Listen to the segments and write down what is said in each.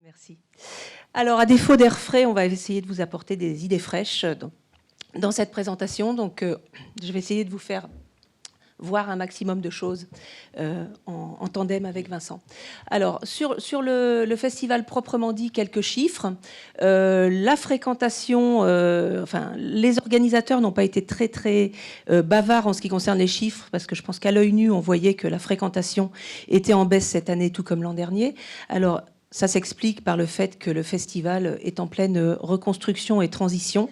Merci. Alors, à défaut d'air frais, on va essayer de vous apporter des idées fraîches dans cette présentation. Donc, je vais essayer de vous faire voir un maximum de choses en tandem avec Vincent. Alors, sur le festival proprement dit, quelques chiffres. La fréquentation, enfin, les organisateurs n'ont pas été très bavards en ce qui concerne les chiffres, parce que je pense qu'à l'œil nu, on voyait que la fréquentation était en baisse cette année, tout comme l'an dernier. Alors, ça s'explique par le fait que le festival est en pleine reconstruction et transition.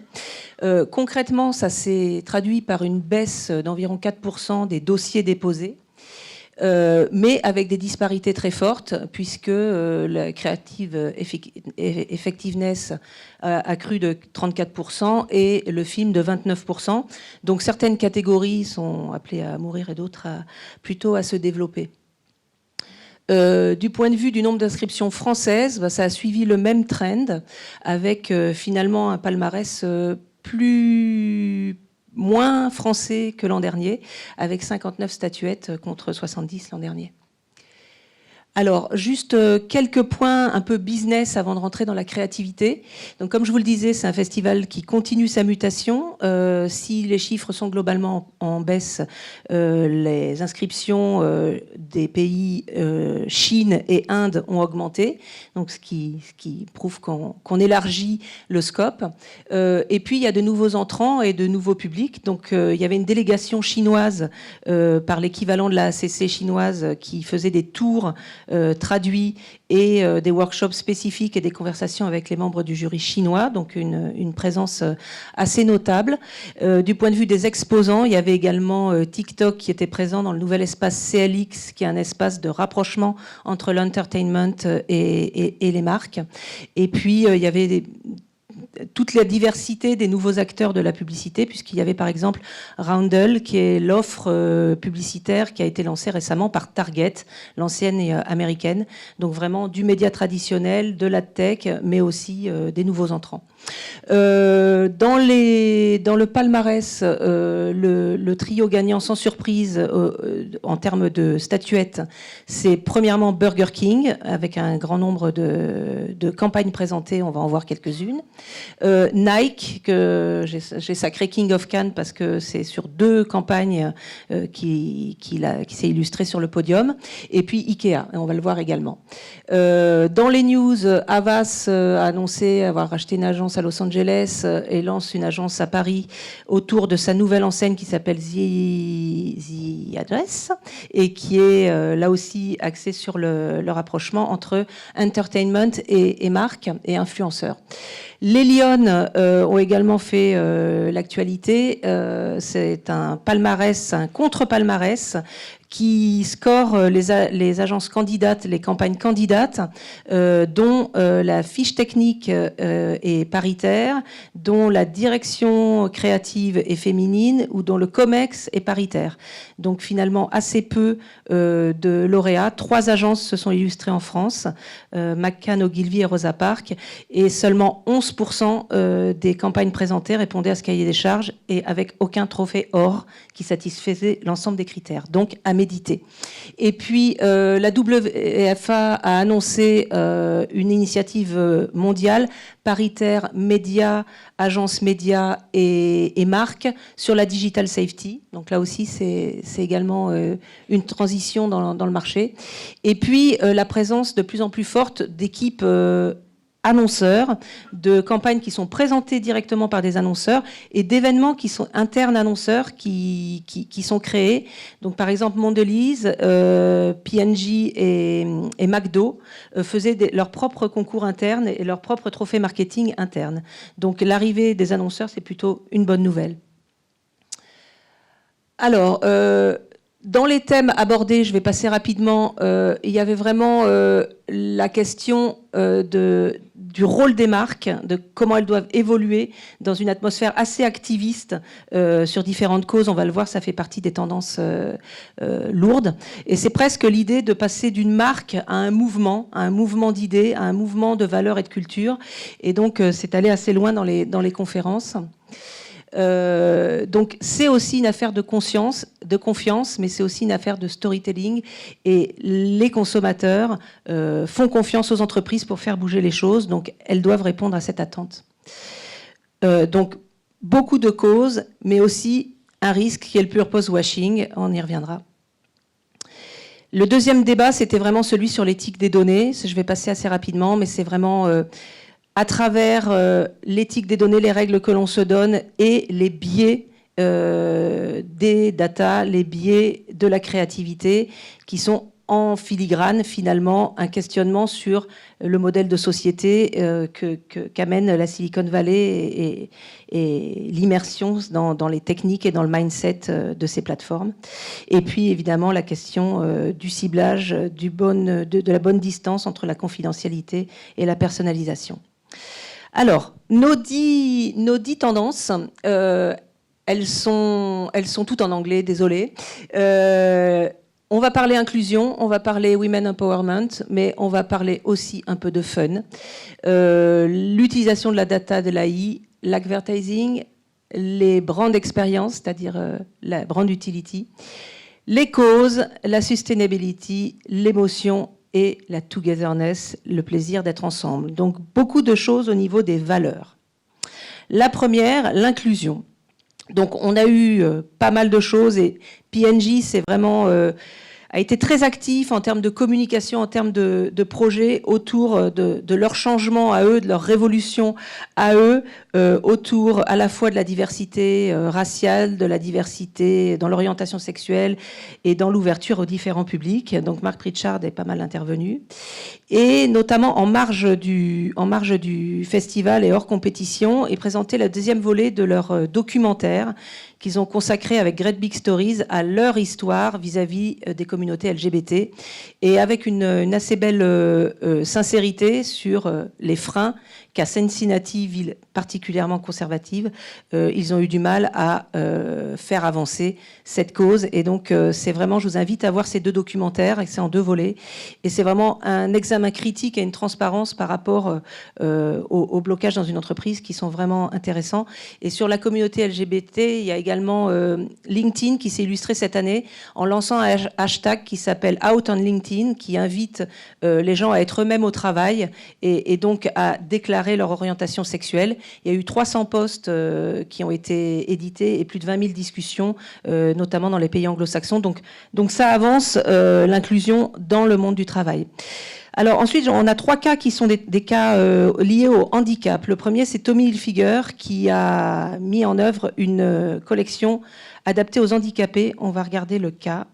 Concrètement, ça s'est traduit par une baisse d'environ 4% des dossiers déposés, mais avec des disparités très fortes, puisque la creative effectiveness a cru de 34% et le film de 29%. Donc certaines catégories sont appelées à mourir et d'autres plutôt à se développer. Du point de vue du nombre d'inscriptions françaises, ça a suivi le même trend, avec finalement un palmarès moins français que l'an dernier, avec 59 statuettes contre 70 l'an dernier. Alors, juste quelques points un peu business avant de rentrer dans la créativité. Donc, comme je vous le disais, c'est un festival qui continue sa mutation. Si les chiffres sont globalement en baisse, les inscriptions des pays Chine et Inde ont augmenté, donc ce qui prouve qu'on élargit le scope. Et puis, il y a de nouveaux entrants et de nouveaux publics. Donc, il y avait une délégation chinoise par l'équivalent de la ACC chinoise qui faisait des tours traduits et des workshops spécifiques et des conversations avec les membres du jury chinois, donc une présence assez notable. Du point de vue des exposants, il y avait également TikTok qui était présent dans le nouvel espace CLX, qui est un espace de rapprochement entre l'entertainment et les marques. Et puis, il y avait toute la diversité des nouveaux acteurs de la publicité, puisqu'il y avait par exemple Roundel, qui est l'offre publicitaire qui a été lancée récemment par Target, l'ancienne américaine. Donc vraiment du média traditionnel, de la tech, mais aussi des nouveaux entrants. Dans le palmarès, le trio gagnant sans surprise en termes de statuettes, c'est premièrement Burger King, avec un grand nombre de campagnes présentées, on va en voir quelques-unes. Nike, que j'ai sacré King of Cannes parce que c'est sur 2 campagnes qui s'est illustré sur le podium. Et puis Ikea, on va le voir également. Dans les news, Havas a annoncé avoir racheté une agence à Los Angeles et lance une agence à Paris autour de sa nouvelle enseigne qui s'appelle The Address et qui est là aussi axée sur le rapprochement entre entertainment et marque et influenceurs. Les Lions ont également fait l'actualité. C'est un palmarès, un contre-palmarès qui score les agences candidates, les campagnes candidates, dont la fiche technique est paritaire, dont la direction créative est féminine ou dont le COMEX est paritaire. Donc finalement assez peu de lauréats. 3 agences se sont illustrées en France, McCann, Ogilvy et Rosa Parks, et seulement 11% des campagnes présentées répondaient à ce cahier des charges et avec aucun trophée or qui satisfaisait l'ensemble des critères. Donc à méditer. Et puis la WFA a annoncé une initiative mondiale paritaire médias, agences médias et marques sur la digital safety. Donc là aussi, c'est également une transition dans le marché. Et puis la présence de plus en plus forte d'équipes annonceurs, de campagnes qui sont présentées directement par des annonceurs et d'événements qui sont internes annonceurs qui sont créés. Donc par exemple Mondelez, P&G et McDo faisaient leur propre concours interne et leur propre trophée marketing interne. Donc l'arrivée des annonceurs, c'est plutôt une bonne nouvelle. Alors, dans les thèmes abordés, je vais passer rapidement, il y avait vraiment la question du rôle des marques, de comment elles doivent évoluer dans une atmosphère assez activiste sur différentes causes. On va le voir, ça fait partie des tendances lourdes. Et c'est presque l'idée de passer d'une marque à un mouvement d'idées, à un mouvement de valeurs et de culture. Et donc, c'est allé assez loin dans les conférences. Donc c'est aussi une affaire de conscience, de confiance, mais c'est aussi une affaire de storytelling. Et les consommateurs font confiance aux entreprises pour faire bouger les choses, donc elles doivent répondre à cette attente. Donc beaucoup de causes, mais aussi un risque qui est le purpose washing, on y reviendra. Le deuxième débat, c'était vraiment celui sur l'éthique des données. Je vais passer assez rapidement, mais c'est vraiment à travers l'éthique des données, les règles que l'on se donne et les biais des data, les biais de la créativité qui sont en filigrane, finalement, un questionnement sur le modèle de société qu'amène la Silicon Valley et l'immersion dans les techniques et dans le mindset de ces plateformes. Et puis, évidemment, la question du ciblage, de la bonne distance entre la confidentialité et la personnalisation. Alors, nos 10 tendances, elles sont toutes en anglais, désolé. On va parler inclusion, on va parler women empowerment, mais on va parler aussi un peu de fun. L'utilisation de la data de l'AI, l'advertising, les brand experience, c'est-à-dire la brand utility, les causes, la sustainability, l'émotion et la togetherness, le plaisir d'être ensemble. Donc beaucoup de choses au niveau des valeurs. La première, l'inclusion. Donc on a eu pas mal de choses et P&G, c'est vraiment a été très actif en termes de communication, en termes de projets autour de leur changement à eux, de leur révolution à eux, autour à la fois de la diversité raciale, de la diversité dans l'orientation sexuelle et dans l'ouverture aux différents publics. Donc Mark Pritchard est pas mal intervenu. Et notamment en marge du festival et hors compétition, et présenté le deuxième volet de leur documentaire qu'ils ont consacré avec Great Big Stories à leur histoire vis-à-vis des communautés LGBT, et avec une assez belle sincérité sur les freins qu'à Cincinnati, ville particulièrement conservative, ils ont eu du mal à faire avancer cette cause. Et donc, c'est vraiment, je vous invite à voir ces deux documentaires, et c'est en deux volets. Et c'est vraiment un examen critique et une transparence par rapport au blocage dans une entreprise qui sont vraiment intéressants. Et sur la communauté LGBT, il y a également LinkedIn qui s'est illustré cette année en lançant un hashtag qui s'appelle Out on LinkedIn, qui invite les gens à être eux-mêmes au travail et donc à déclarer leur orientation sexuelle. Il y a eu 300 posts qui ont été édités et plus de 20 000 discussions, notamment dans les pays anglo-saxons. Donc ça avance l'inclusion dans le monde du travail. Alors ensuite, on a 3 cas qui sont des cas liés au handicap. Le premier, c'est Tommy Hilfiger qui a mis en œuvre une collection adaptée aux handicapés. On va regarder le cas.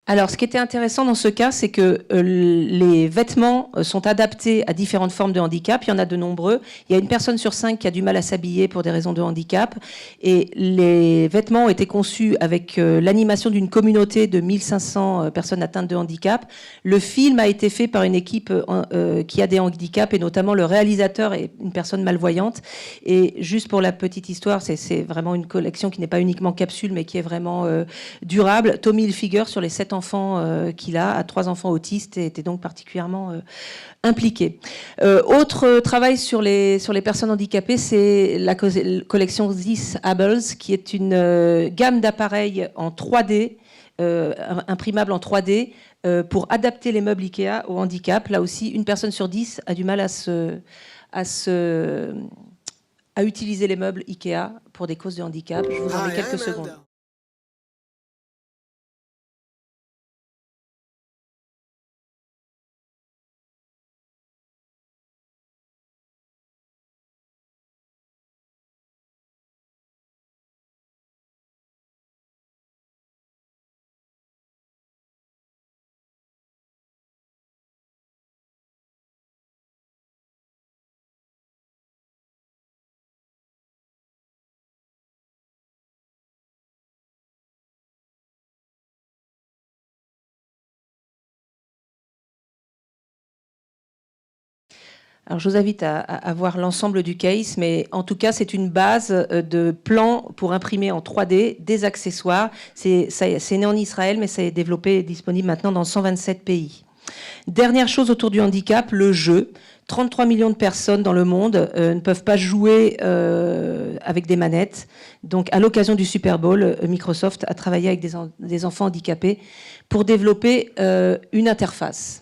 Alors, ce qui était intéressant dans ce cas, c'est que les vêtements sont adaptés à différentes formes de handicap. Il y en a de nombreux. Il y a une personne sur 5 qui a du mal à s'habiller pour des raisons de handicap. Et les vêtements ont été conçus avec l'animation d'une communauté de 1500 personnes atteintes de handicap. Le film a été fait par une équipe qui a des handicaps, et notamment le réalisateur est une personne malvoyante. Et juste pour la petite histoire, c'est vraiment une collection qui n'est pas uniquement capsule, mais qui est vraiment durable. Tommy Hilfiger, sur les 7 enfants qu'il a 3 enfants autistes, et était donc particulièrement impliqué. Autre travail sur les personnes handicapées, c'est la collection This Ables, qui est une gamme d'appareils en 3D, imprimables en 3D, pour adapter les meubles Ikea au handicap. Là aussi, une personne sur 10 a du mal à utiliser les meubles Ikea pour des causes de handicap. Je vous en mets quelques secondes. Alors, je vous invite à voir l'ensemble du case, mais en tout cas, c'est une base de plans pour imprimer en 3D des accessoires. C'est né en Israël, mais ça est développé et disponible maintenant dans 127 pays. Dernière chose autour du handicap, le jeu. 33 millions de personnes dans le monde ne peuvent pas jouer avec des manettes. Donc, à l'occasion du Super Bowl, Microsoft a travaillé avec des enfants handicapés pour développer une interface.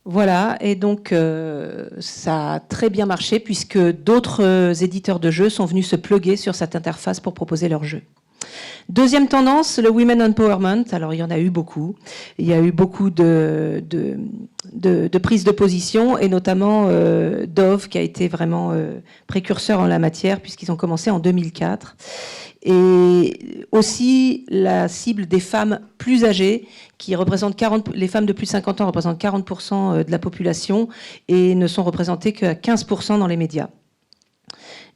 Voilà, et donc ça a très bien marché puisque d'autres éditeurs de jeux sont venus se plugger sur cette interface pour proposer leurs jeux. Deuxième tendance, le Women Empowerment. Alors, il y en a eu beaucoup. Il y a eu beaucoup de prises de position, et notamment Dove, qui a été vraiment précurseur en la matière, puisqu'ils ont commencé en 2004. Et aussi la cible des femmes plus âgées, qui représentent 40, les femmes de plus de 50 ans représentent 40% de la population et ne sont représentées qu'à 15% dans les médias.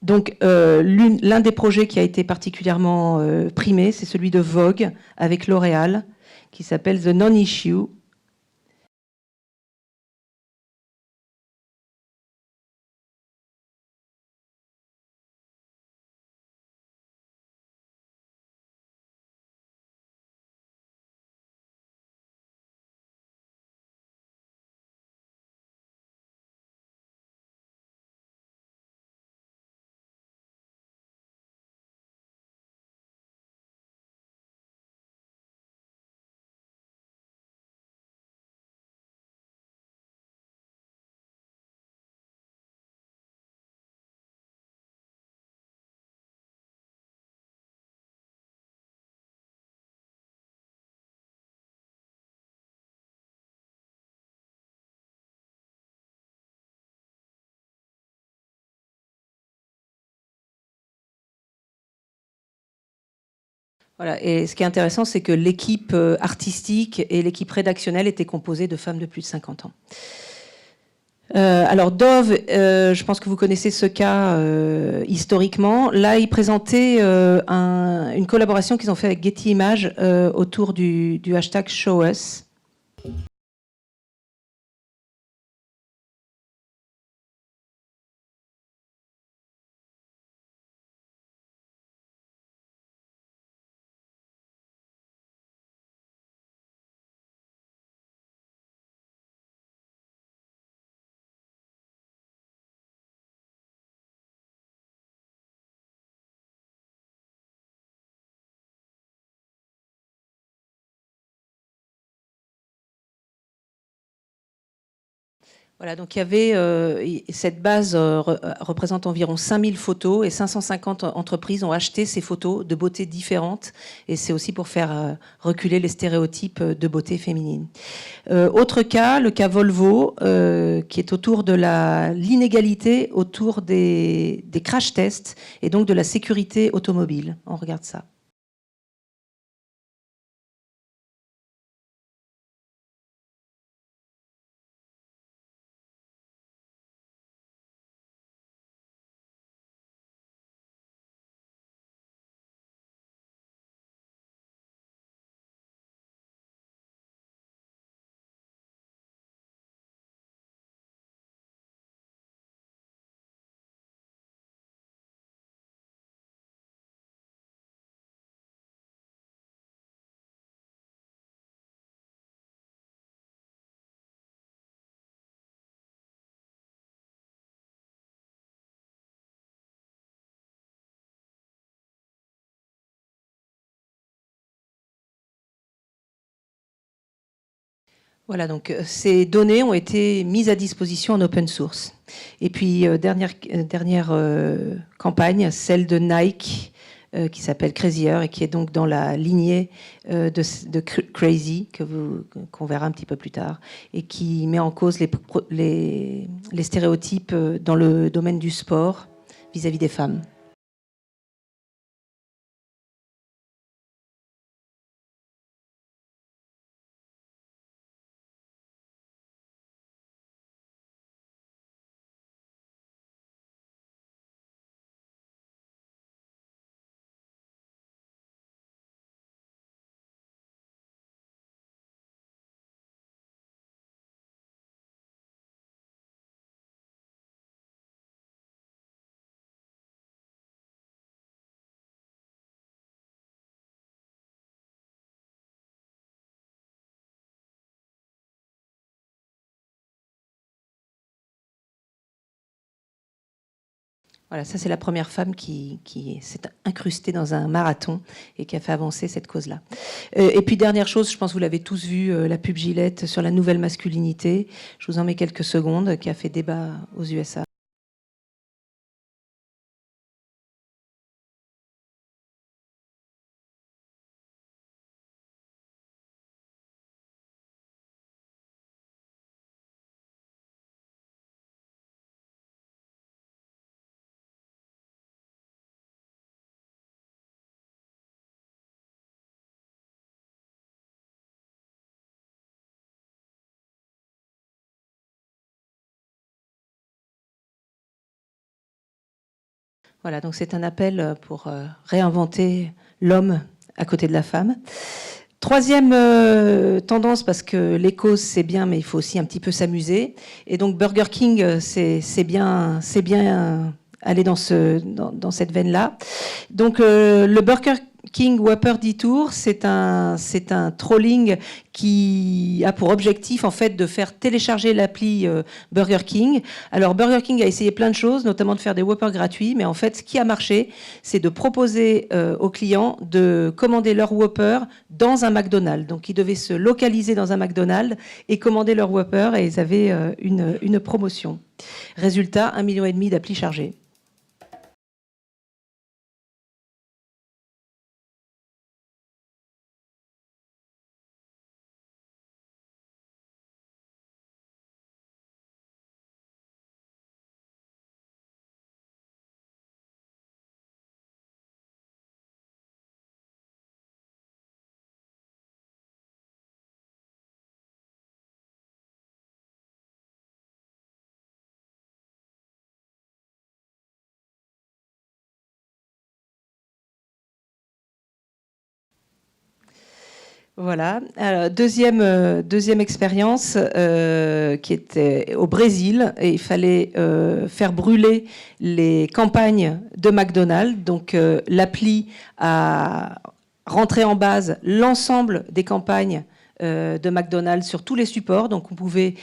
Donc, l'un des projets qui a été particulièrement primé, c'est celui de Vogue avec L'Oréal, qui s'appelle The Non-Issue. Voilà. Et ce qui est intéressant, c'est que l'équipe artistique et l'équipe rédactionnelle étaient composées de femmes de plus de 50 ans. Alors Dove, je pense que vous connaissez ce cas historiquement. Là, ils présentaient une collaboration qu'ils ont fait avec Getty Images autour du hashtag #ShowUs. Voilà, donc il y avait cette base représente environ 5000 photos et 550 entreprises ont acheté ces photos de beauté différentes, et c'est aussi pour faire reculer les stéréotypes de beauté féminine. Autre cas, le cas Volvo, qui est autour de l'inégalité autour des crash tests et donc de la sécurité automobile. On regarde ça. Voilà, donc ces données ont été mises à disposition en open source. Et puis, dernière campagne, celle de Nike, qui s'appelle Crazier et qui est donc dans la lignée de Crazy, qu'on verra un petit peu plus tard, et qui met en cause les stéréotypes dans le domaine du sport vis-à-vis des femmes. Voilà, ça c'est la première femme qui s'est incrustée dans un marathon et qui a fait avancer cette cause-là. Et puis dernière chose, je pense que vous l'avez tous vu, la pub Gillette sur la nouvelle masculinité. Je vous en mets quelques secondes, qui a fait débat aux USA. Voilà, donc c'est un appel pour réinventer l'homme à côté de la femme. Troisième tendance, parce que les causes c'est bien, mais il faut aussi un petit peu s'amuser. Et donc Burger King, c'est bien aller dans cette veine-là. Donc le Burger King Whopper Detour, c'est un trolling qui a pour objectif en fait de faire télécharger l'appli Burger King. Alors Burger King a essayé plein de choses, notamment de faire des Whoppers gratuits, mais en fait ce qui a marché, c'est de proposer aux clients de commander leur Whopper dans un McDonald's. Donc ils devaient se localiser dans un McDonald's et commander leur Whopper et ils avaient une promotion. Résultat, 1,5 million d'applis chargées. Voilà. Alors, deuxième expérience qui était au Brésil et il fallait faire brûler les campagnes de McDonald's. Donc l'appli a rentré en base l'ensemble des campagnes de McDonald's sur tous les supports. Donc on pouvait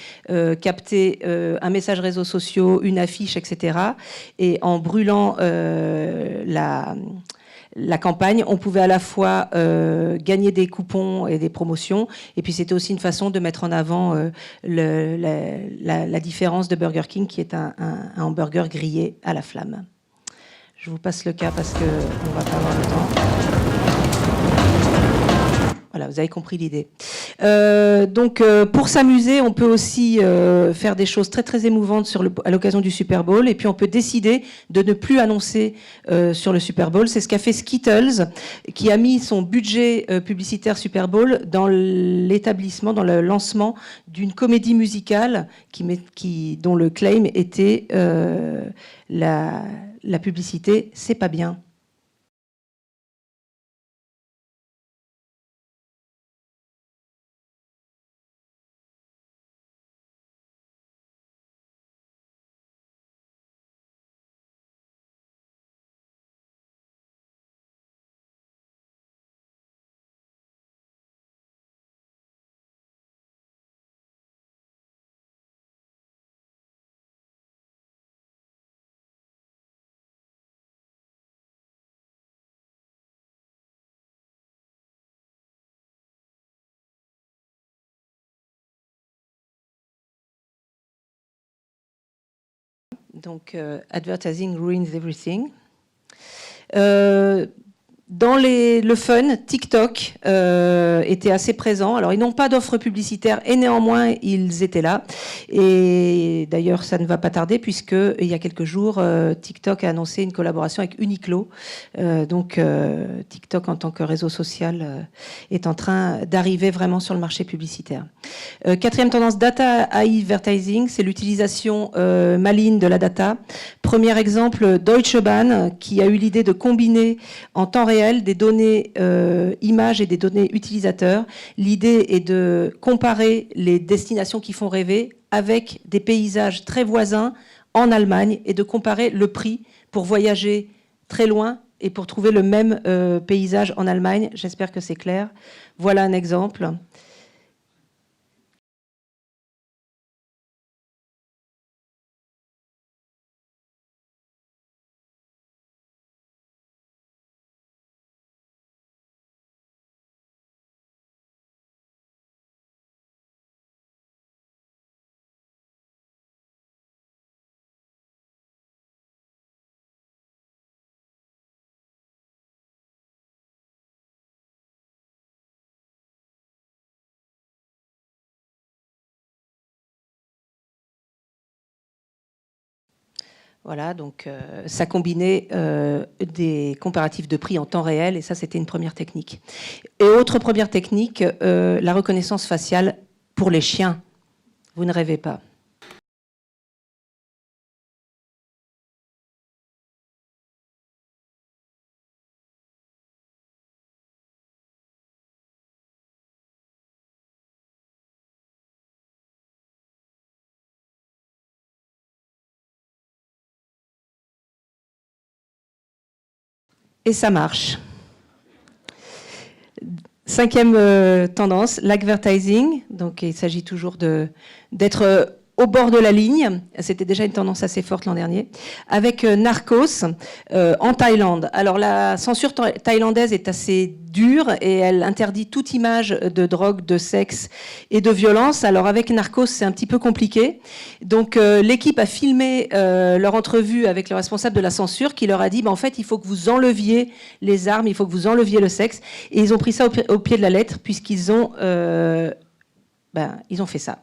capter un message réseaux sociaux, une affiche, etc. Et en brûlant la campagne, on pouvait à la fois gagner des coupons et des promotions, et puis c'était aussi une façon de mettre en avant la différence de Burger King, qui est un hamburger grillé à la flamme. Je vous passe le cas parce qu'on ne va pas avoir le temps. Voilà, vous avez compris l'idée. Donc, pour s'amuser, on peut aussi faire des choses très très émouvantes à l'occasion du Super Bowl, et puis on peut décider de ne plus annoncer sur le Super Bowl. C'est ce qu'a fait Skittles, qui a mis son budget publicitaire Super Bowl dans l'établissement, dans le lancement d'une comédie musicale dont le claim était la publicité "C'est pas bien". Donc, Advertising ruins everything. Dans le fun, TikTok était assez présent. Alors, ils n'ont pas d'offres publicitaires et néanmoins, ils étaient là. Et d'ailleurs, ça ne va pas tarder puisque il y a quelques jours, TikTok a annoncé une collaboration avec Uniqlo. Donc, TikTok en tant que réseau social est en train d'arriver vraiment sur le marché publicitaire. Quatrième tendance, data advertising, c'est l'utilisation maligne de la data. Premier exemple, Deutsche Bahn, qui a eu l'idée de combiner en temps réel des données images et des données utilisateurs. L'idée est de comparer les destinations qui font rêver avec des paysages très voisins en Allemagne et de comparer le prix pour voyager très loin et pour trouver le même paysage en Allemagne. J'espère que c'est clair. Voilà un exemple. Voilà, donc ça combinait des comparatifs de prix en temps réel, et ça, c'était une première technique. Et autre première technique, la reconnaissance faciale pour les chiens. Vous ne rêvez pas. Et ça marche. Cinquième tendance, l'advertising. Donc, il s'agit toujours d'être au bord de la ligne. C'était déjà une tendance assez forte l'an dernier. Avec Narcos en Thaïlande. Alors, la censure thaïlandaise est assez dure et elle interdit toute image de drogue, de sexe et de violence. Alors, avec Narcos, c'est un petit peu compliqué. Donc, l'équipe a filmé leur entrevue avec le responsable de la censure qui leur a dit, en fait, il faut que vous enleviez les armes, il faut que vous enleviez le sexe. Et ils ont pris ça au pied de la lettre puisqu'ils ont, ils ont fait ça.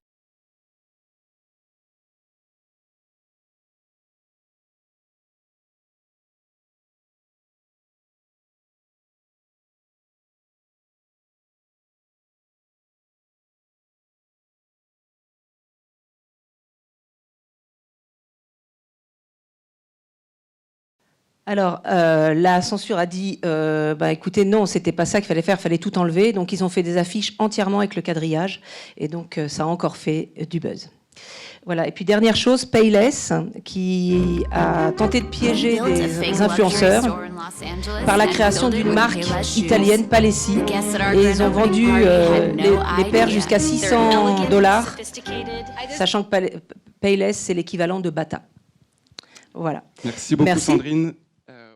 Alors, la censure a dit, écoutez, non, c'était pas ça qu'il fallait faire, il fallait tout enlever. Donc, ils ont fait des affiches entièrement avec le quadrillage. Et donc, ça a encore fait du buzz. Voilà. Et puis, dernière chose, Payless, qui a tenté de piéger des influenceurs par la création d'une marque italienne, Palessi. Et ils ont vendu les paires jusqu'à $600, sachant que Payless, c'est l'équivalent de Bata. Voilà. Merci beaucoup, Sandrine.